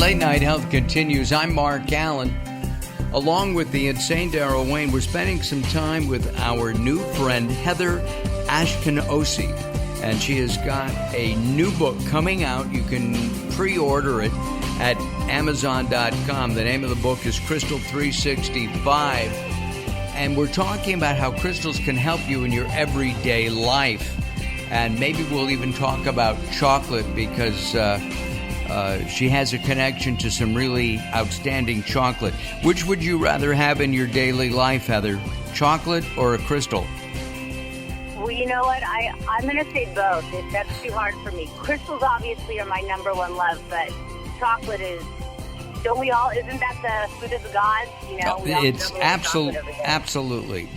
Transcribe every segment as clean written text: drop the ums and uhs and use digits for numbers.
Late Night Health continues. I'm Mark Alyn. Along with the insane Daryl Wayne, we're spending some time with our new friend, Heather Askinosie. And she has got a new book coming out. You can pre-order it at Amazon.com. The name of the book is Crystal365. And we're talking about how crystals can help you in your everyday life. And maybe we'll even talk about chocolate because she has a connection to some really outstanding chocolate. Which would you rather have in your daily life, Heather? Chocolate or a crystal? Well, you know what? I'm going to say both. That's too hard for me. Crystals obviously are my number one love, but chocolate is, don't we all, isn't that the food of the gods? You know, it's absolutely.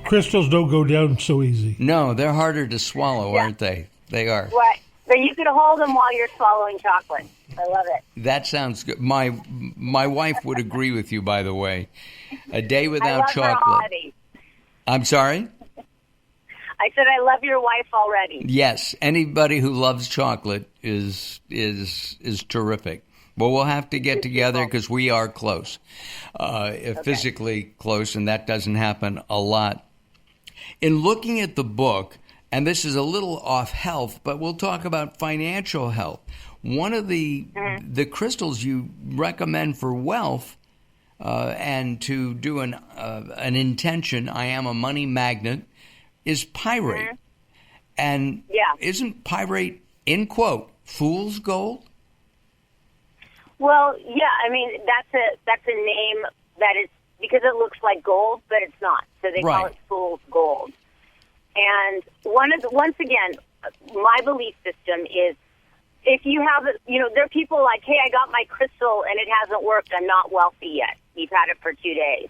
Crystals don't go down so easy. No, they're harder to swallow, aren't they? They are. Right. But you can hold them while you're swallowing chocolate. I love it. That sounds good. My wife would agree with you, by the way. A day without chocolate. Her already. I'm sorry? I said I love your wife already. Yes. Anybody who loves chocolate is terrific. Well, we'll have to get together because we are close, physically close, and that doesn't happen a lot. In looking at the book, and this is a little off health, but we'll talk about financial health. One of the crystals you recommend for wealth and to do an intention, I am a money magnet, is pyrite. And isn't pyrite, in quote, fool's gold? Well, yeah, I mean, that's a name that is, because it looks like gold, but it's not. So they call it fool's gold. And once again, my belief system is if you have, there are people like, hey, I got my crystal and it hasn't worked. I'm not wealthy yet. You've had it for 2 days.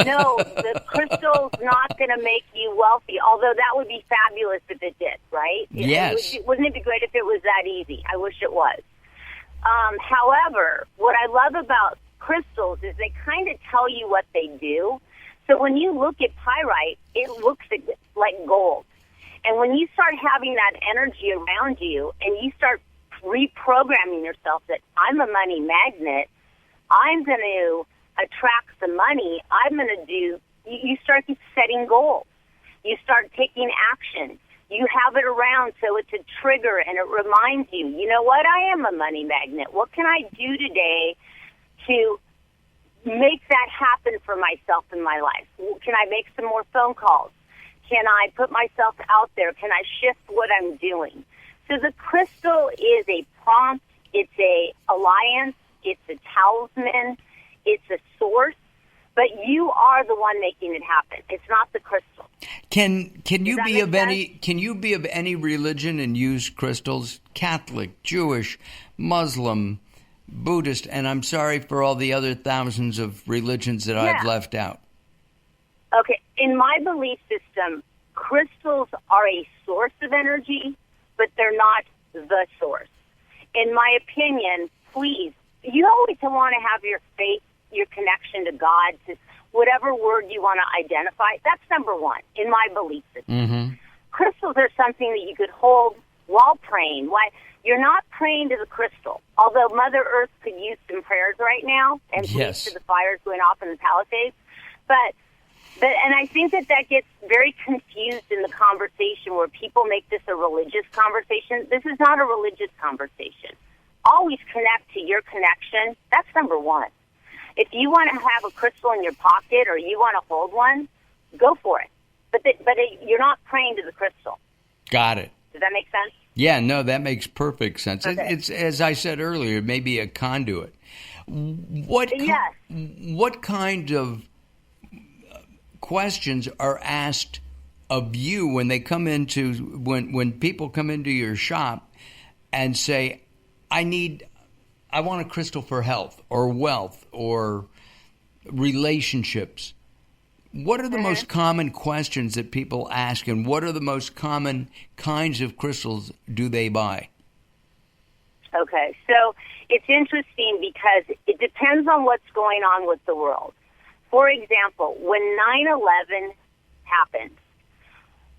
No, the crystal's not going to make you wealthy, although that would be fabulous if it did, right? Yes. Wouldn't it be great if it was that easy? I wish it was. However, what I love about crystals is they kind of tell you what they do. So when you look at pyrite, it looks like gold. And when you start having that energy around you and you start reprogramming yourself that I'm a money magnet, I'm going to attract some money, I'm going to do, you start setting goals. You start taking action. You have it around so it's a trigger and it reminds you, you know what, I am a money magnet. What can I do today to make that happen for myself in my life? Can I make some more phone calls? Can I put myself out there? Can I shift what I'm doing? So the crystal is a prompt. It's a alliance. It's a talisman. It's a source. But you are the one making it happen. It's not the crystal. Can you be of any religion and use crystals? Catholic, Jewish, Muslim, Buddhist, and I'm sorry for all the other thousands of religions that I've left out. Okay, in my belief system, crystals are a source of energy, but they're not the source. In my opinion, please, you always want to have your faith, your connection to God, to whatever word you want to identify. That's number one in my belief system. Mm-hmm. Crystals are something that you could hold while praying. Why? You're not praying to the crystal, although Mother Earth could use some prayers right now and please to the fires going off in the Palisades. But and I think that gets very confused in the conversation where people make this a religious conversation. This is not a religious conversation. Always connect to your connection. That's number one. If you want to have a crystal in your pocket or you want to hold one, go for it. But you're not praying to the crystal. Got it. Does that make sense? Yeah, no, that makes perfect sense. Okay. It's, as I said earlier, maybe a conduit. What kind of questions are asked of you when they come into when people come into your shop and say, I want a crystal for health or wealth or relationships? What are the most common questions that people ask, and what are the most common kinds of crystals do they buy? Okay, so it's interesting because it depends on what's going on with the world. For example, when 9/11 happened,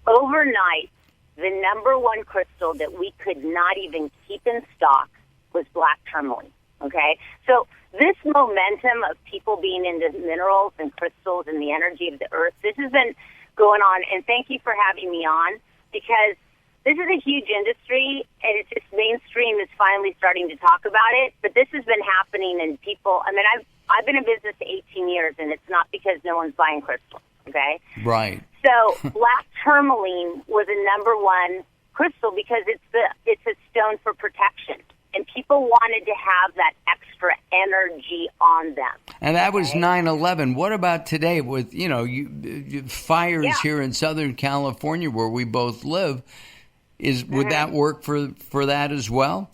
overnight, the number one crystal that we could not even keep in stock was black tourmaline. Okay? So this momentum of people being into minerals and crystals and the energy of the earth, this has been going on, and thank you for having me on, because this is a huge industry, and it's just mainstream is finally starting to talk about it, but this has been happening, and people, I mean, I've been in business 18 years, and it's not because no one's buying crystals, okay? Right. So black tourmaline was a number one crystal because it's a stone for protection, and people wanted to have that extra energy on them. And that was 9/11. What about today with, fires here in Southern California where we both live? Would that work for that as well?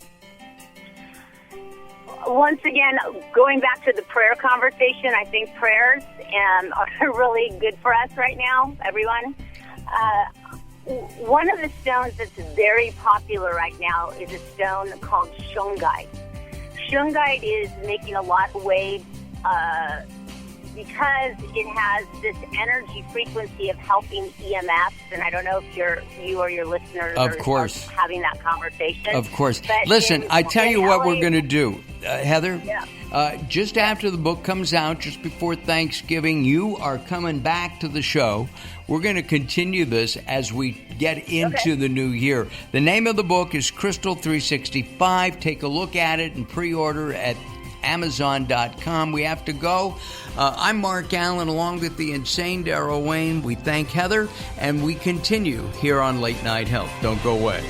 Once again, going back to the prayer conversation, I think prayers are really good for us right now, everyone. One of the stones that's very popular right now is a stone called shungite. Shungite is making a lot of waves because it has this energy frequency of helping EMFs, and I don't know if you or your listeners of course are having that conversation. Of course. But listen, I tell you what we're going to do, Heather. Yeah. Just after the book comes out, just before Thanksgiving, you are coming back to the show. We're going to continue this as we get into the new year. The name of the book is Crystal365. Take a look at it and pre-order at Amazon.com. We have to go. I'm Mark Alyn, along with the insane Daryl Wayne. We thank Heather, and we continue here on Late Night Health. Don't go away.